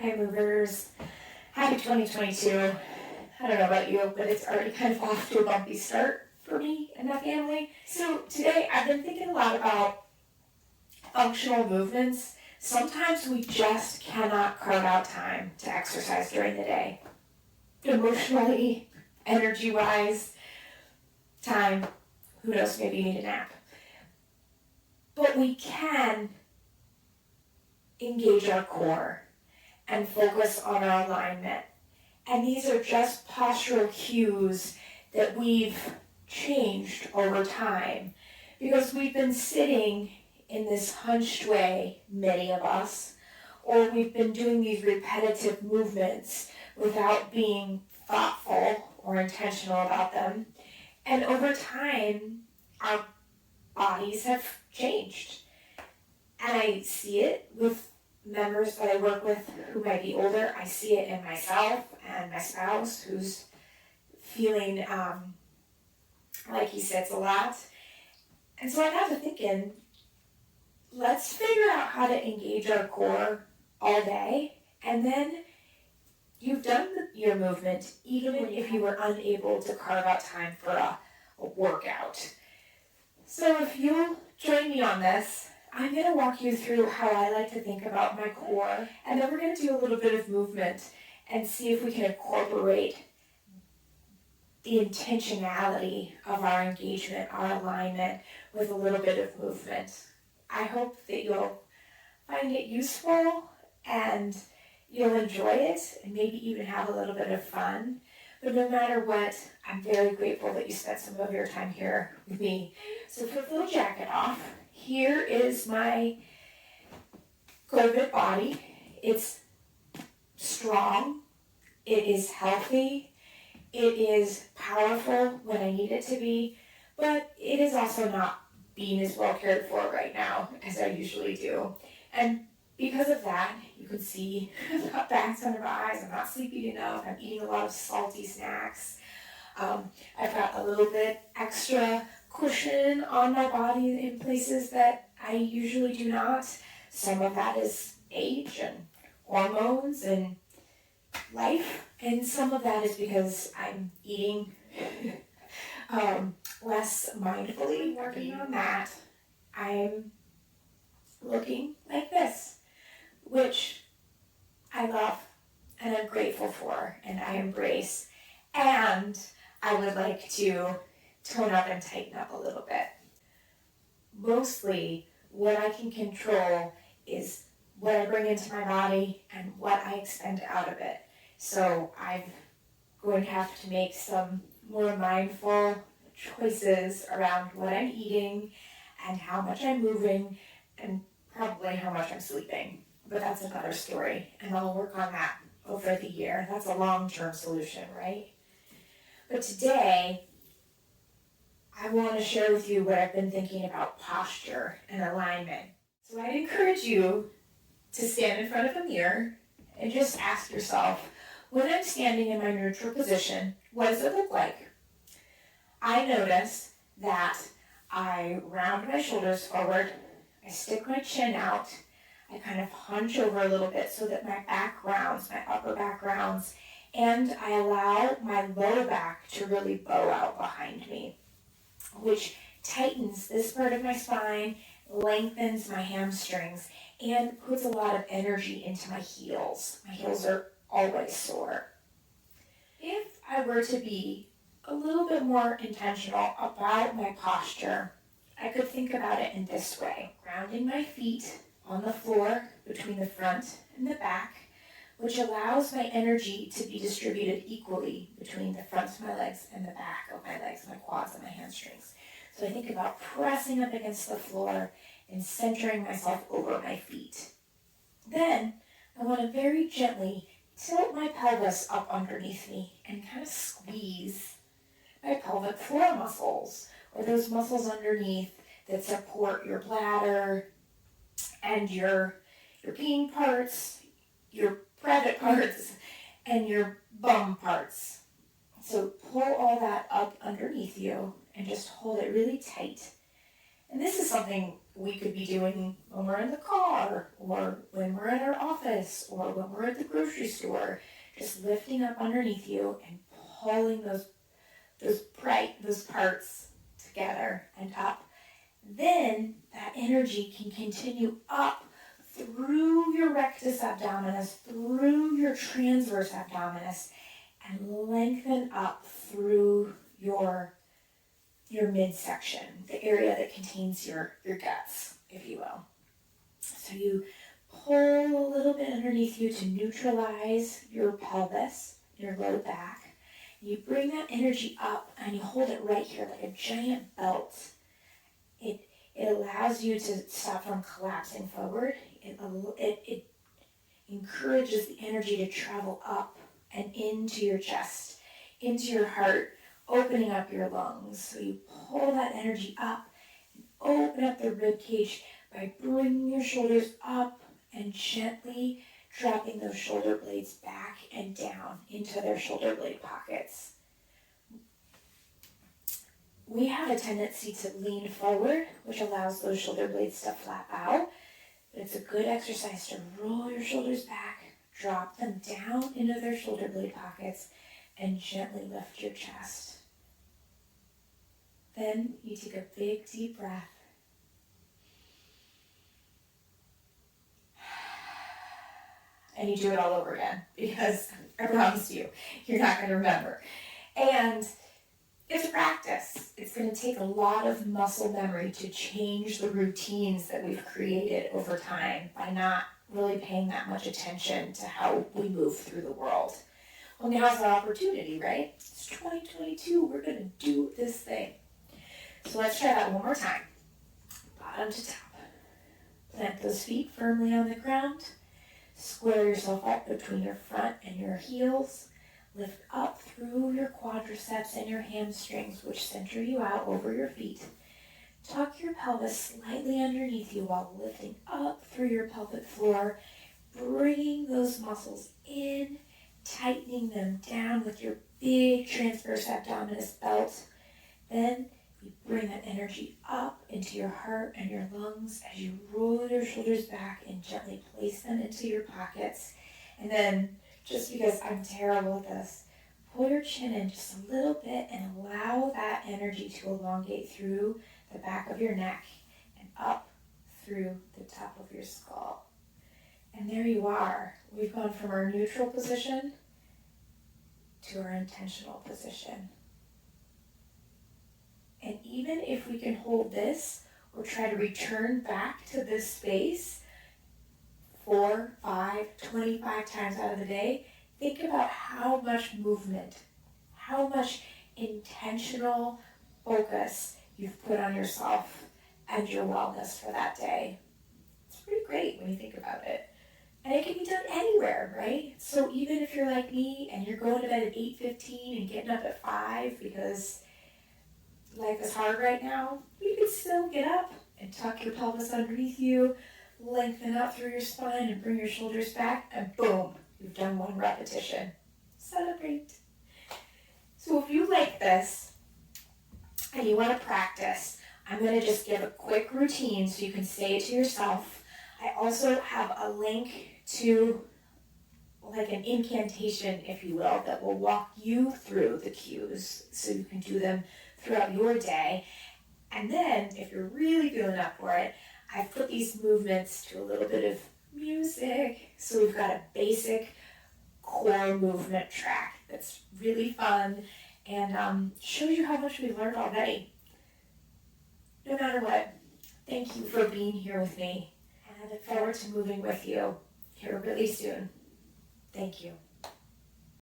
Hi movers. Happy 2022. I don't know about you, but it's already kind of off to a bumpy start for me and my family. So today I've been thinking a lot about functional movements. Sometimes we just cannot carve out time to exercise during the day. Emotionally, energy-wise, time, who knows, maybe you need a nap. But we can engage our core and focus on our alignment. And these are just postural cues that we've changed over time because we've been sitting in this hunched way, many of us, or we've been doing these repetitive movements without being thoughtful or intentional about them. And over time, our bodies have changed. And I see it with members that I work with who might be older. I see it in myself and my spouse who's feeling like he sits a lot. And so I got to thinking, let's figure out how to engage our core all day. And then you've done your movement even if you were unable to carve out time for a workout. So if you'll join me on this, I'm going to walk you through how I like to think about my core, and then we're going to do a little bit of movement and see if we can incorporate the intentionality of our engagement, our alignment, with a little bit of movement. I hope that you'll find it useful and you'll enjoy it and maybe even have a little bit of fun. But no matter what, I'm very grateful that you spent some of your time here with me. So put the little jacket off. Here is my COVID body. It's strong. It is healthy. It is powerful when I need it to be, but it is also not being as well cared for right now as I usually do. And because of that, you can see I've got bags under my eyes. I'm not sleeping enough. I'm eating a lot of salty snacks. I've got a little bit extra cushion on my body in places that I usually do not. Some of that is age and hormones and life, and some of that is because I'm eating less mindfully. Working on that, I'm looking like this, which I love and I'm grateful for and I embrace, and I would like to tone up and tighten up a little bit. Mostly what I can control is what I bring into my body and what I expend out of it. So I'm going to have to make some more mindful choices around what I'm eating and how much I'm moving and probably how much I'm sleeping. But that's another story, and I'll work on that over the year. That's a long-term solution, right? But today, I want to share with you what I've been thinking about posture and alignment. So I'd encourage you to stand in front of a mirror and just ask yourself, when I'm standing in my neutral position, what does it look like? I notice that I round my shoulders forward, I stick my chin out, I kind of hunch over a little bit so that my back rounds, my upper back rounds, and I allow my lower back to really bow out behind me, which tightens this part of my spine, lengthens my hamstrings, and puts a lot of energy into my heels. My heels are always sore. If I were to be a little bit more intentional about my posture, I could think about it in this way. Grounding my feet on the floor between the front and the back, which allows my energy to be distributed equally between the front of my legs and the back of my legs, my quads and my hamstrings. So I think about pressing up against the floor and centering myself over my feet. Then I want to very gently tilt my pelvis up underneath me and kind of squeeze my pelvic floor muscles, or those muscles underneath that support your bladder and your being parts, your private parts, and your bum parts. So pull all that up underneath you and just hold it really tight. And this is something we could be doing when we're in the car, or when we're in our office, or when we're at the grocery store. Just lifting up underneath you and pulling those parts together and up. Then that energy can continue up through your rectus abdominis, through your transverse abdominis, and lengthen up through your midsection, the area that contains your guts, if you will. So you pull a little bit underneath you to neutralize your pelvis, your low back. You bring that energy up and you hold it right here like a giant belt. It allows you to stop from collapsing forward. It encourages the energy to travel up and into your chest, into your heart, opening up your lungs. So you pull that energy up and open up the rib cage by bringing your shoulders up and gently dropping those shoulder blades back and down into their shoulder blade pockets. We have a tendency to lean forward, which allows those shoulder blades to flap out. But it's a good exercise to roll your shoulders back, drop them down into their shoulder blade pockets, and gently lift your chest. Then you take a big, deep breath. And you do it all over again, because I promise you, you're not going to remember. And it's a practice. It's going to take a lot of muscle memory to change the routines that we've created over time by not really paying that much attention to how we move through the world. Well, now's our opportunity, right? It's 2022. We're going to do this thing. So let's try that one more time. Bottom to top. Plant those feet firmly on the ground. Square yourself up between your front and your heels. Lift up through your quadriceps and your hamstrings, which center you out over your feet. Tuck your pelvis slightly underneath you while lifting up through your pelvic floor, bringing those muscles in, tightening them down with your big transverse abdominis belt. Then you bring that energy up into your heart and your lungs as you roll your shoulders back and gently place them into your pockets. And then, just because I'm terrible at this, pull your chin in just a little bit and allow that energy to elongate through the back of your neck and up through the top of your skull. And there you are. We've gone from our neutral position to our intentional position. And even if we can hold this or try to return back to this space 4, 5, 25 times out of the day, think about how much movement, how much intentional focus you've put on yourself and your wellness for that day. It's pretty great when you think about it. And it can be done anywhere, right? So even if you're like me and you're going to bed at 8:15 and getting up at 5 because life is hard right now, you can still get up and tuck your pelvis underneath you, lengthen out through your spine and bring your shoulders back, and boom, you've done one repetition. Celebrate. So if you like this and you want to practice, I'm going to just give a quick routine so you can say it to yourself. I also have a link to like an incantation, if you will, that will walk you through the cues so you can do them throughout your day. And then, if you're really feeling up for it, I've put these movements to a little bit of music. So we've got a basic core movement track that's really fun and shows you how much we've learned already. No matter what, thank you for being here with me. And I look forward to moving with you here really soon. Thank you.